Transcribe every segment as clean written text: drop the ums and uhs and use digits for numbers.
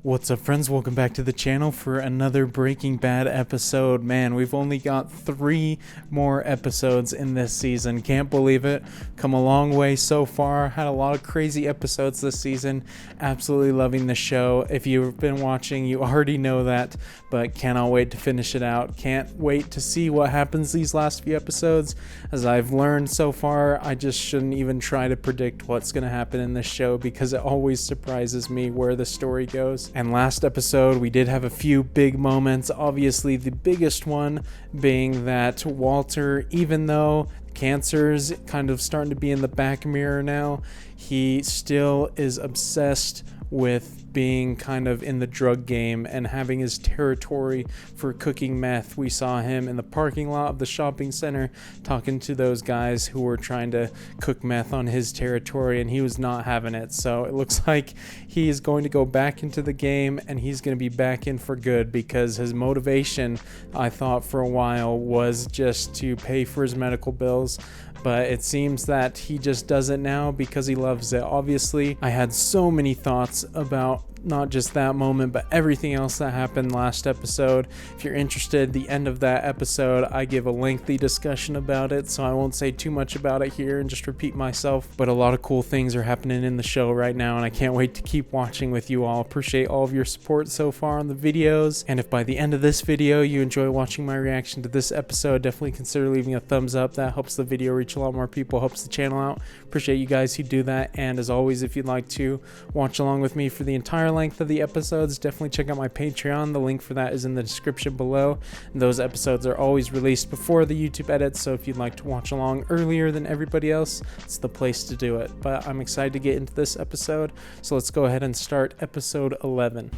What's up, friends? Welcome back to the channel for another Breaking Bad episode. Man, we've only got 3 more episodes in this season. Can't believe it. Come a long way so far. Had a lot of crazy episodes this season. Absolutely loving the show. If you've been watching, you already know that, but cannot wait to finish it out. Can't wait to see what happens these last few episodes. As I've learned so far, I just shouldn't even try to predict what's going to happen in this show because it always surprises me where the story goes. And last episode, we did have a few big moments. Obviously, the biggest one being that Walter, even though cancer's kind of starting to be in the back mirror now, he still is obsessed with being kind of in the drug game and having his territory for cooking meth. We saw him in the parking lot of the shopping center talking to those guys who were trying to cook meth on his territory, and he was not having it. So it looks like he is going to go back into the game, and he's going to be back in for good because his motivation, I thought for a while, was just to pay for his medical bills. But it seems that he just does it now because he loves it. Obviously, I had so many thoughts about not just that moment, but everything else that happened last episode. If you're interested, the end of that episode, I give a lengthy discussion about it, so I won't say too much about it here and just repeat myself. But a lot of cool things are happening in the show right now, and I can't wait to keep watching with you all. Appreciate all of your support so far on the videos, and if by the end of this video you enjoy watching my reaction to this episode, definitely consider leaving a thumbs up. That helps the video reach a lot more people, helps the channel out. Appreciate you guys who do that, and as always, if you'd like to watch along with me for the entire length of the episodes, definitely check out my Patreon. The link for that is in the description below. And those episodes are always released before the YouTube edits, so if you'd like to watch along earlier than everybody else, it's the place to do it. But I'm excited to get into this episode, so let's go ahead and start episode 11.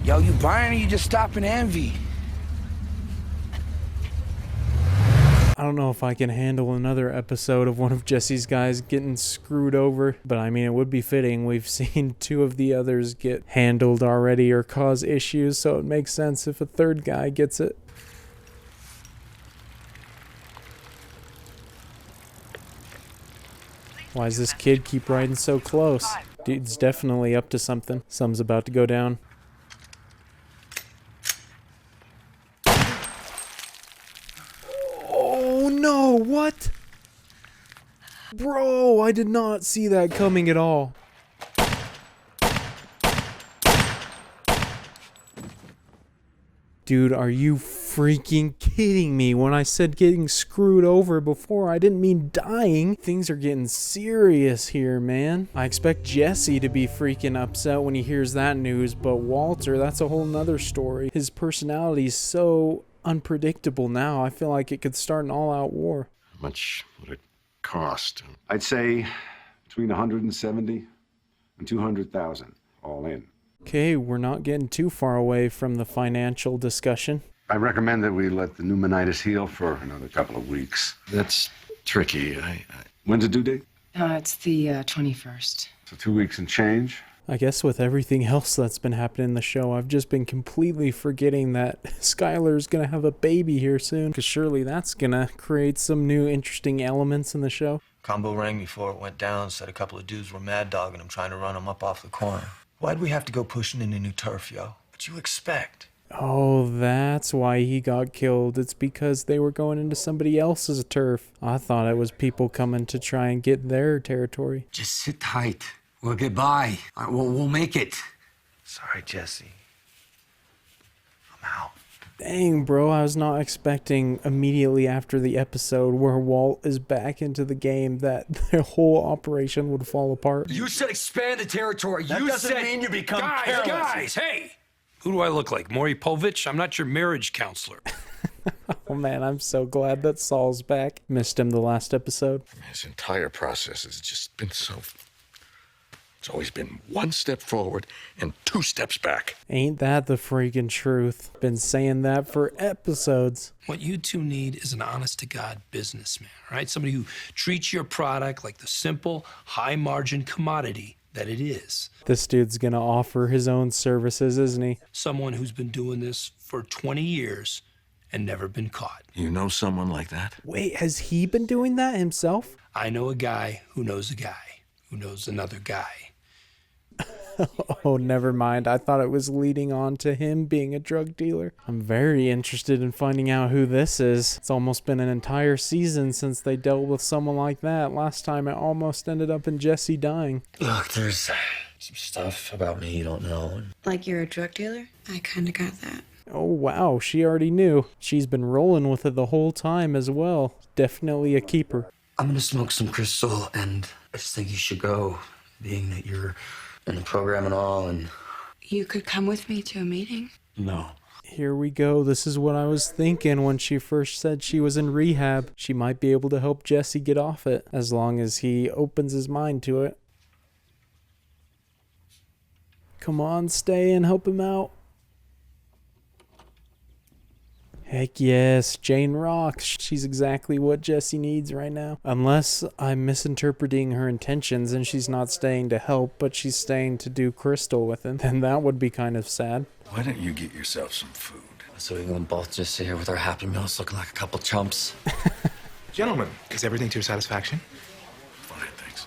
Yo, you buying or you just stopping envy? I don't know if I can handle another episode of one of Jesse's guys getting screwed over, but I mean, it would be fitting. We've seen 2 of the others get handled already or cause issues, so it makes sense if a third guy gets it. Why does this kid keep riding so close? Dude's definitely up to something. Something's about to go down. No, what? Bro, I did not see that coming at all. Dude, are you freaking kidding me? When I said getting screwed over before, I didn't mean dying. Things are getting serious here, man. I expect Jesse to be freaking upset when he hears that news, but Walter, that's a whole nother story. His personality is so unpredictable now. I feel like it could start an all-out war. How much would it cost? I'd say between 170 and 200,000 all in. Okay, we're not getting too far away from the financial discussion. I recommend that we let the pneumonitis heal for another couple of weeks. That's tricky. When's the due date? It's the 21st. So 2 weeks and change. I guess with everything else that's been happening in the show, I've just been completely forgetting that Skylar's gonna have a baby here soon, because surely that's gonna create some new interesting elements in the show. Combo rang before it went down, said a couple of dudes were mad dogging him, trying to run him up off the corner. Why'd we have to go pushing into new turf, yo? What'd you expect? Oh, that's why he got killed. It's because they were going into somebody else's turf. I thought it was people coming to try and get their territory. Just sit tight. We'll get by. We'll make it. Sorry, Jesse. I'm out. Dang, bro, I was not expecting immediately after the episode where Walt is back into the game that the whole operation would fall apart. You said expand the territory. That doesn't mean you become careless. Guys, hey! Who do I look like? Maury Povich? I'm not your marriage counselor. Oh man, I'm so glad that Saul's back. Missed him the last episode. This entire process has just been so... It's always been 1 step forward and 2 steps back. Ain't that the freaking truth? Been saying that for episodes. What you two need is an honest-to-God businessman, right? Somebody who treats your product like the simple, high-margin commodity that it is. This dude's gonna offer his own services, isn't he? Someone who's been doing this for 20 years and never been caught. You know someone like that? Wait, has he been doing that himself? I know a guy who knows a guy who knows another guy. Oh, never mind. I thought it was leading on to him being a drug dealer. I'm very interested in finding out who this is. It's almost been an entire season since they dealt with someone like that. Last time it almost ended up in Jesse dying. Look, there's some stuff about me you don't know. Like you're a drug dealer? I kinda got that. Oh, wow. She already knew. She's been rolling with it the whole time as well. Definitely a keeper. I'm gonna smoke some crystal, and I just think you should go, being that you're in the program and all, and... You could come with me to a meeting. No. Here we go. This is what I was thinking when she first said she was in rehab. She might be able to help Jesse get off it, as long as he opens his mind to it. Come on, stay and help him out. Heck yes, Jane rocks. She's exactly what Jesse needs right now. Unless I'm misinterpreting her intentions and she's not staying to help, but she's staying to do crystal with him, then that would be kind of sad. Why don't you get yourself some food? So we can both just sit here with our Happy Meals looking like a couple chumps. Gentlemen, is everything to your satisfaction? Fine, thanks.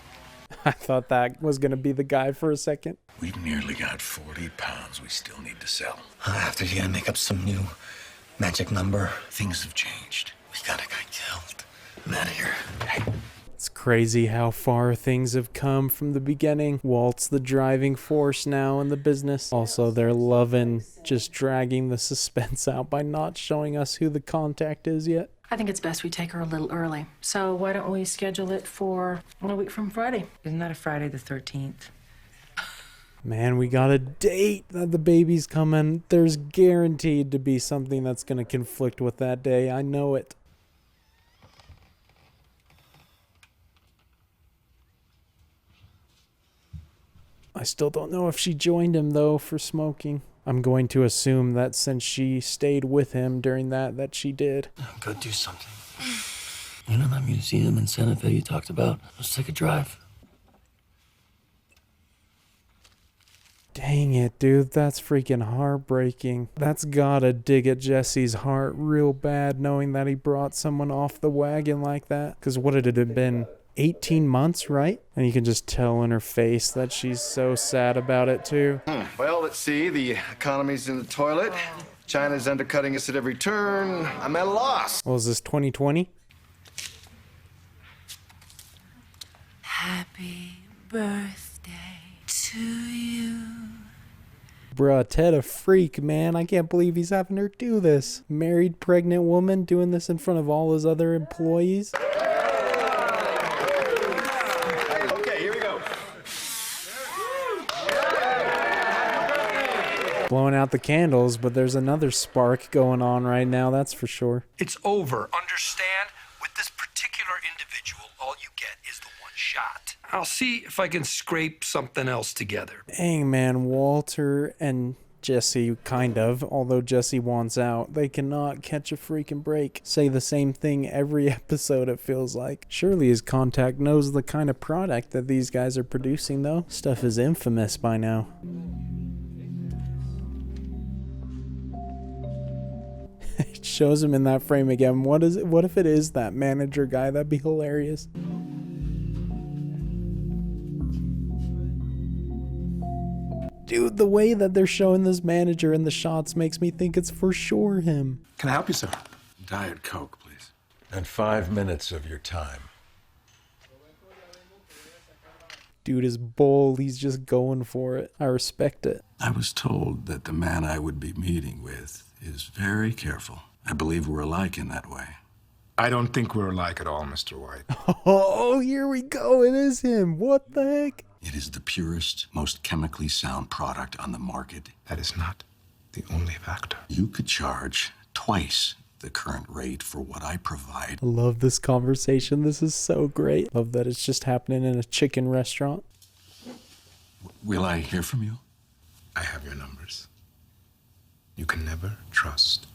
I thought that was going to be the guy for a second. We've nearly got 40 pounds we still need to sell. After you gotta make up some new magic number. Things have changed. We gotta get killed. I'm out of here. Hey. It's crazy how far things have come from the beginning. Walt's the driving force now in the business. Also, they're loving just dragging the suspense out by not showing us who the contact is yet. I think it's best we take her a little early. So why don't we schedule it for a week from Friday? Isn't that a Friday the 13th? Man, we got a date that the baby's coming. There's guaranteed to be something that's going to conflict with that day. I know it. I still don't know if she joined him, though, for smoking. I'm going to assume that since she stayed with him during that she did. Go do something. You know that museum in Santa Fe you talked about? Let's take a drive. Dang it, dude. That's freaking heartbreaking. That's gotta dig at Jesse's heart real bad, knowing that he brought someone off the wagon like that. Because what had it have been? 18 months, right? And you can just tell in her face that she's so sad about it, too. Well, let's see. The economy's in the toilet. China's undercutting us at every turn. I'm at a loss. Well, is this 2020? Happy birthday to you. Bruh, Ted a freak, man. I can't believe he's having her do this. Married, pregnant woman doing this in front of all his other employees. Okay, here we go. Blowing out the candles, but there's another spark going on right now, that's for sure. It's over. Understand? With this particular individual, all you get is the one shot. I'll see if I can scrape something else together. Dang, man, Walter and Jesse, kind of, although Jesse wants out, they cannot catch a freaking break. Say the same thing every episode, it feels like. Surely his contact knows the kind of product that these guys are producing, though. Stuff is infamous by now. It shows him in that frame again. What is it? What if it is that manager guy? That'd be hilarious. Dude, the way that they're showing this manager in the shots makes me think it's for sure him. Can I help you, sir? Diet Coke, please. And 5 minutes of your time. Dude is bold. He's just going for it. I respect it. I was told that the man I would be meeting with is very careful. I believe we're alike in that way. I don't think we're alike at all, Mr. White. Oh, here we go. It is him. What the heck? It is the purest, most chemically sound product on the market. That is not the only factor. You could charge twice the current rate for what I provide. I love this conversation. This is so great. Love that it's just happening in a chicken restaurant. Will I hear from you? I have your numbers. You can never trust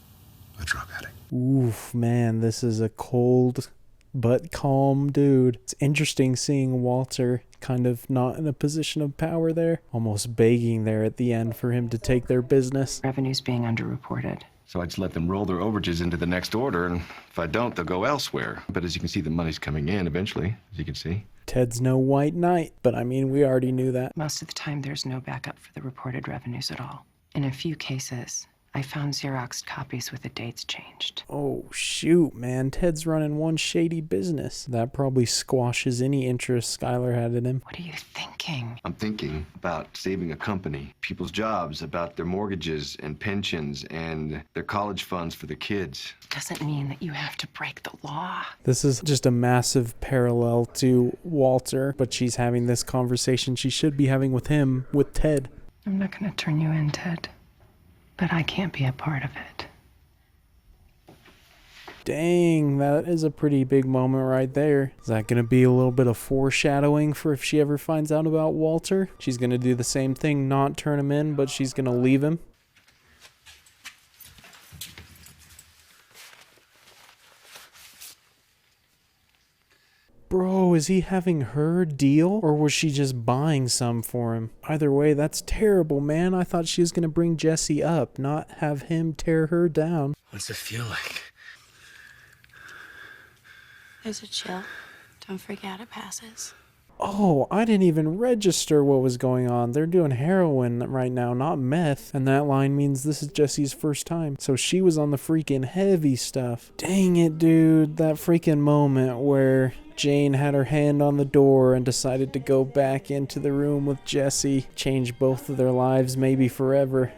a drug addict. Oof, man, this is a cold but calm dude. It's interesting seeing Walter kind of not in a position of power there, almost begging there at the end for him to take their business. Revenue's being underreported. So I just let them roll their overages into the next order, and if I don't, they'll go elsewhere. But as you can see, the money's coming in eventually, as you can see. Ted's no white knight, but I mean, we already knew that. Most of the time, there's no backup for the reported revenues at all. In a few cases, I found Xeroxed copies with the dates changed. Oh, shoot, man. Ted's running one shady business. That probably squashes any interest Skylar had in him. What are you thinking? I'm thinking about saving a company, people's jobs, about their mortgages and pensions and their college funds for their kids. Doesn't mean that you have to break the law. This is just a massive parallel to Walter, but she's having this conversation she should be having with him, with Ted. I'm not going to turn you in, Ted. But I can't be a part of it. Dang, that is a pretty big moment right there. Is that going to be a little bit of foreshadowing for if she ever finds out about Walter? She's going to do the same thing, not turn him in, but she's going to leave him. Bro, is he having her deal, or was she just buying some for him? Either way, that's terrible, man. I thought she was going to bring Jesse up, not have him tear her down. What's it feel like? There's a chill. Don't forget it passes. Oh, I didn't even register what was going on. They're doing heroin right now, not meth. And that line means this is Jesse's first time. So she was on the freaking heavy stuff. Dang it, dude. That freaking moment where Jane had her hand on the door and decided to go back into the room with Jesse. Changed both of their lives, maybe forever.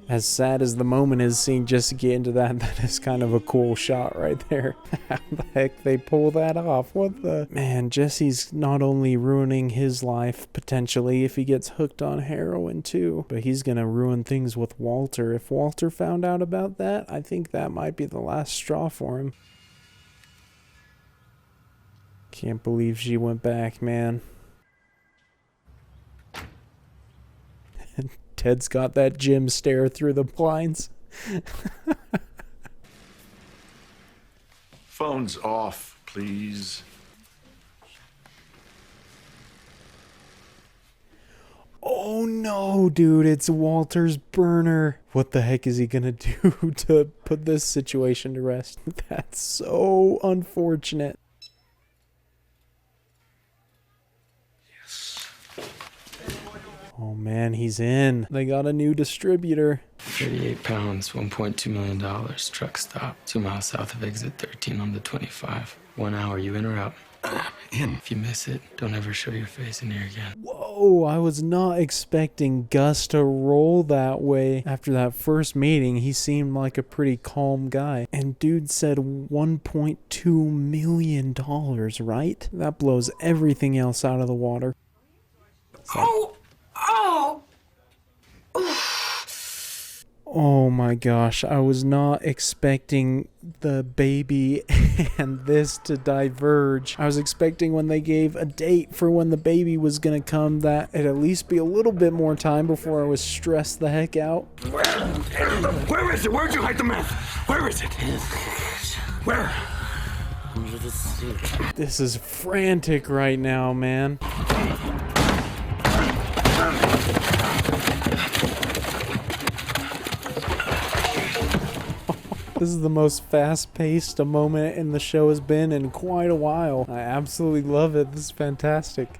As sad as the moment is, seeing Jesse get into that is kind of a cool shot right there. How the heck they pull that off? What the? Man, Jesse's not only ruining his life, potentially, if he gets hooked on heroin too, but he's gonna ruin things with Walter. If Walter found out about that, I think that might be the last straw for him. Can't believe she went back, man. Ted's got that Jim stare through the blinds. Phone's off, please. Oh no, dude, it's Walter's burner. What the heck is he gonna do to put this situation to rest? That's so unfortunate. Oh man, he's in. They got a new distributor. 38 pounds, $1.2 million. Truck stop, 2 miles south of exit 13 on the 25. 1 hour, you in or out? In. If you miss it, don't ever show your face in here again. Whoa, I was not expecting Gus to roll that way. After that first meeting, he seemed like a pretty calm guy. And dude said $1.2 million, right? That blows everything else out of the water. Oh! Oh! Oh my gosh, I was not expecting the baby and this to diverge. I was expecting when they gave a date for when the baby was gonna come that it'd at least be a little bit more time before I was stressed the heck out. Where is it? Where'd you hide the meth? Where is it? Where? Under the seat. This is frantic right now, man. This is the most fast-paced a moment in the show has been in quite a while. I absolutely love it. This is fantastic.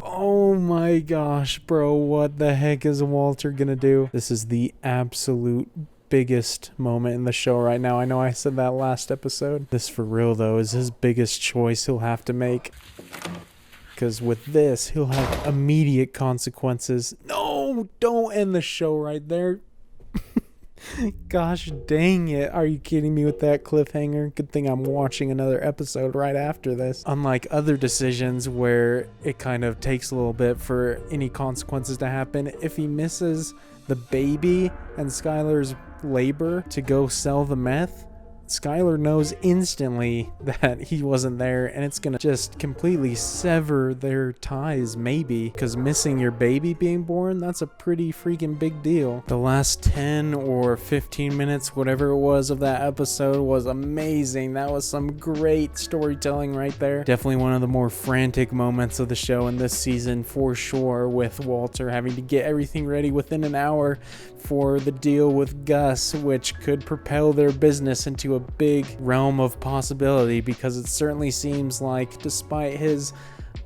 Oh my gosh, bro. What the heck is Walter gonna do? This is the absolute biggest moment in the show right now. I know I said that last episode. This for real though is his biggest choice he'll have to make. Because with this, he'll have immediate consequences. No, don't end the show right there. Gosh dang it. Are you kidding me with that cliffhanger? Good thing I'm watching another episode right after this. Unlike other decisions where it kind of takes a little bit for any consequences to happen, if he misses the baby and Skylar's labor to go sell the meth, Skylar knows instantly that he wasn't there, and it's gonna just completely sever their ties, maybe, because missing your baby being born, that's a pretty freaking big deal. The last 10 or 15 minutes, whatever it was, of that episode was amazing. That was some great storytelling right there. Definitely one of the more frantic moments of the show in this season for sure, with Walter having to get everything ready within an hour for the deal with Gus, which could propel their business into a big realm of possibility, because it certainly seems like, despite his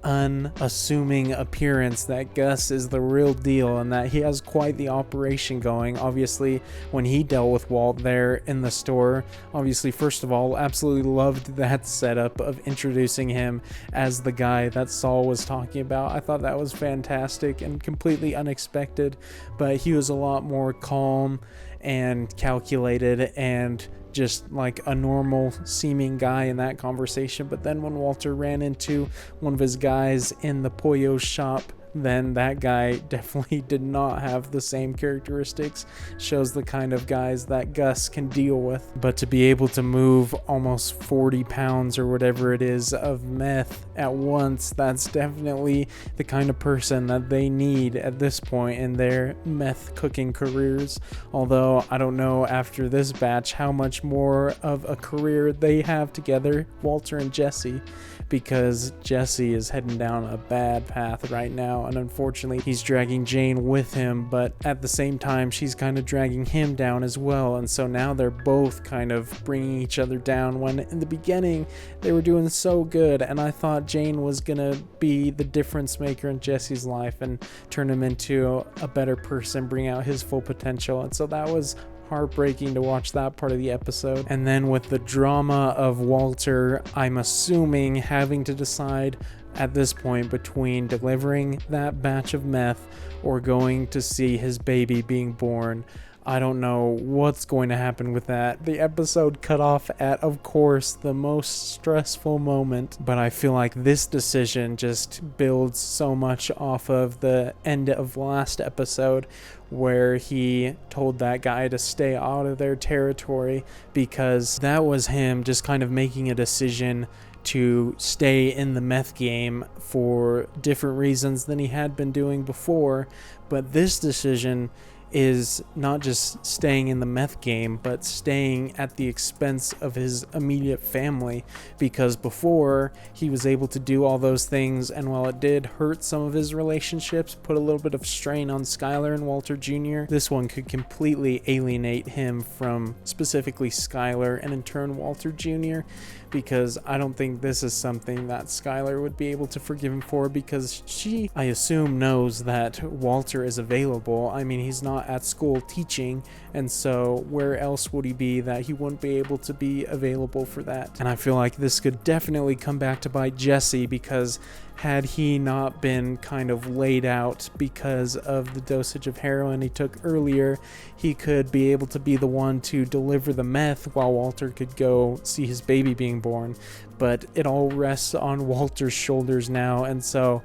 unassuming appearance, that Gus is the real deal and that he has quite the operation going. Obviously, when he dealt with Walt there in the store, obviously, first of all, absolutely loved that setup of introducing him as the guy that Saul was talking about. I thought that was fantastic and completely unexpected, but he was a lot more calm and calculated and just like a normal seeming guy in that conversation. But then when Walter ran into one of his guys in the Pollo shop, then that guy definitely did not have the same characteristics. Shows the kind of guys that Gus can deal with. But to be able to move almost 40 pounds or whatever it is of meth at once, that's definitely the kind of person that they need at this point in their meth cooking careers. Although I don't know after this batch how much more of a career they have together, Walter and Jesse, because Jesse is heading down a bad path right now, and unfortunately he's dragging Jane with him, but at the same time she's kind of dragging him down as well. And so now they're both kind of bringing each other down, when in the beginning they were doing so good, and I thought Jane was gonna be the difference maker in Jesse's life and turn him into a better person, bring out his full potential. And so that was heartbreaking to watch that part of the episode. And then with the drama of Walter, I'm assuming, having to decide at this point between delivering that batch of meth or going to see his baby being born. I don't know what's going to happen with that. The episode cut off at, of course, the most stressful moment, but I feel like this decision just builds so much off of the end of last episode, where he told that guy to stay out of their territory, because that was him just kind of making a decision to stay in the meth game for different reasons than he had been doing before. But this decision is not just staying in the meth game, but staying at the expense of his immediate family, because before he was able to do all those things, and while it did hurt some of his relationships, put a little bit of strain on Skylar and Walter Jr., this one could completely alienate him from specifically Skylar and in turn Walter Jr., because I don't think this is something that Skylar would be able to forgive him for, because she, I assume, knows that Walter is available. I mean, he's not at school teaching, and so where else would he be that he wouldn't be able to be available for that? And I feel like this could definitely come back to bite Jesse, because had he not been kind of laid out because of the dosage of heroin he took earlier, he could be able to be the one to deliver the meth while Walter could go see his baby being born. But it all rests on Walter's shoulders now, and so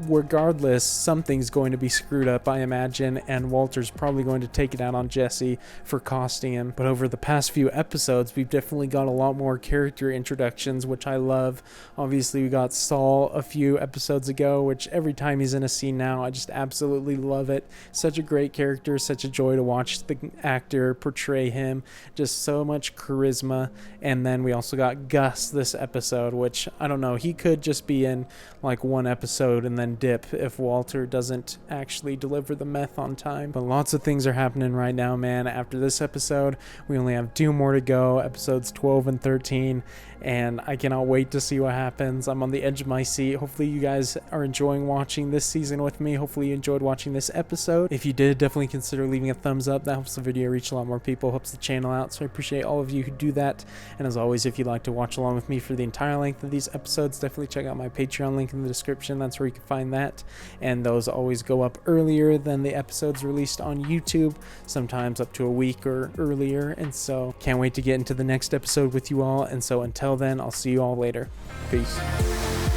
regardless, something's going to be screwed up, I imagine, and Walter's probably going to take it out on Jesse for costing him. But over the past few episodes, we've definitely got a lot more character introductions, which I love. Obviously, we got Saul a few episodes ago, which every time he's in a scene now, I just absolutely love it. Such a great character, such a joy to watch the actor portray him, just so much charisma. And then we also got Gus this episode, which, I don't know, he could just be in like one episode and then dip if Walter doesn't actually deliver the meth on time. But lots of things are happening right now, man. After this episode, we only have 2 more to go, episodes 12 and 13, and I cannot wait to see what happens. I'm on the edge of my seat. Hopefully you guys are enjoying watching this season with me. Hopefully you enjoyed watching this episode. If you did, definitely consider leaving a thumbs up. That helps the video reach a lot more people, helps the channel out, so I appreciate all of you who do that. And as always, if you'd like to watch along with me for the entire length of these episodes, definitely check out my Patreon link in the description. That's where you can find that, and those always go up earlier than the episodes released on YouTube, sometimes up to a week or earlier. And so can't wait to get into the next episode with you all, and so until then, I'll see you all later. Peace.